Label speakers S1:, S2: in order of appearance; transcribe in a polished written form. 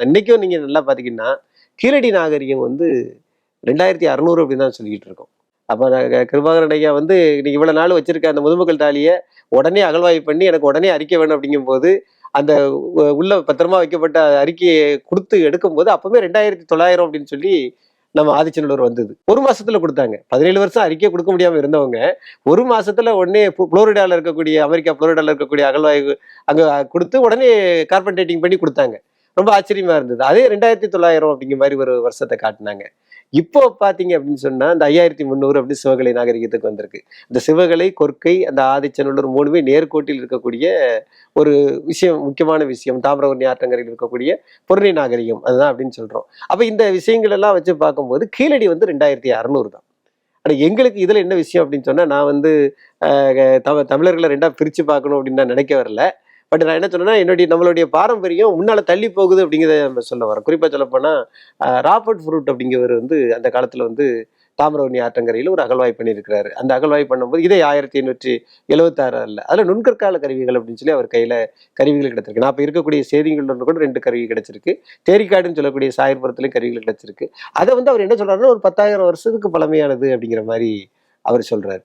S1: இன்னைக்கும் நீங்க நல்லா பாத்தீங்கன்னா கீழடி நாகரிகம் வந்து 2600 அப்படின்னு தான் சொல்லிட்டு இருக்கோம். அப்ப கிருபாகரன் ஐயா வந்து நீங்க இவ்வளவு நாள் வச்சிருக்க அந்த முதுமக்கள் தாலியை உடனே அகழ்வாய்வு பண்ணி எனக்கு உடனே அறிக்கை வேணும் அப்படிங்கும் போது அந்த உள்ள பத்திரமா வைக்கப்பட்ட அறிக்கையை கொடுத்து எடுக்கும் போது அப்பவுமே 2900 அப்படின்னு சொல்லி நம்ம ஆதிச்சநல்லூர் வந்தது. ஒரு மாசத்துல கொடுத்தாங்க. 17 வருஷம் அறிக்கை கொடுக்க முடியாம இருந்தவங்க ஒரு மாசத்துல உடனே புளோரிடால இருக்கக்கூடிய அமெரிக்கா புளோரிடால இருக்கக்கூடிய அகழ்வாய்வு அங்க கொடுத்து உடனே கார்பன் டேட்டிங் பண்ணி கொடுத்தாங்க. ரொம்ப ஆச்சரியமா இருந்தது. அதே 2900 அப்படிங்கிற மாதிரி ஒரு வருஷத்தை காட்டினாங்க. இப்போ பாத்தீங்க அப்படின்னு சொன்னா இந்த 5300 அப்படின்னு சிவகலை நாகரிகத்துக்கு வந்திருக்கு. இந்த சிவகலை, கொற்கை, அந்த ஆதிச்சநல்லூர் 3மே நேர்கோட்டில் இருக்கக்கூடிய ஒரு விஷயம், முக்கியமான விஷயம். தாமிரபரணி ஆற்றங்கரையில் இருக்கக்கூடிய பொருணை நாகரிகம் அதுதான் அப்படின்னு சொல்றோம். அப்ப இந்த விஷயங்கள் எல்லாம் வச்சு பார்க்கும்போது கீழடி வந்து 2600 தான். ஆனா எங்களுக்கு இதுல என்ன விஷயம் அப்படின்னு சொன்னா, நான் வந்து தமிழர்களை ரெண்டா பிரிச்சு பார்க்கணும் அப்படின்னு நான் நினைக்க வரல. பட் நான் என்ன சொன்னேன்னா, நம்மளுடைய பாரம்பரியம் முன்னால தள்ளி போகுது அப்படிங்கிறத நம்ம சொல்ல வரோம். குறிப்பா சொல்லப்போனா ராபர்ட் ஃப்ரூட் அப்படிங்கிறவர் வந்து அந்த காலத்துல வந்து தாமிரபரணி ஆற்றங்கரையில் ஒரு அகழ்வாய்வு பண்ணியிருக்கிறாரு. அந்த அகழ்வாய்வு பண்ணும்போது இதே 1576 அல்ல, அதுல நுண்கற்கால கருவிகள் அப்படின்னு சொல்லி அவர் கையில கருவிகள் கிடைச்சிருக்கு. நான் இப்ப இருக்கக்கூடிய செய்திகள் கூட 2 கருவி கிடைச்சிருக்கு. தேரிக்காடுன்னு சொல்லக்கூடிய சாயர்புரத்துலயும் கருவிகள் கிடைச்சிருக்கு. அதை வந்து அவர் என்ன சொல்றாருன்னா ஒரு 10,000 வருஷத்துக்கு பழமையானது அப்படிங்கிற மாதிரி அவர் சொல்றாரு.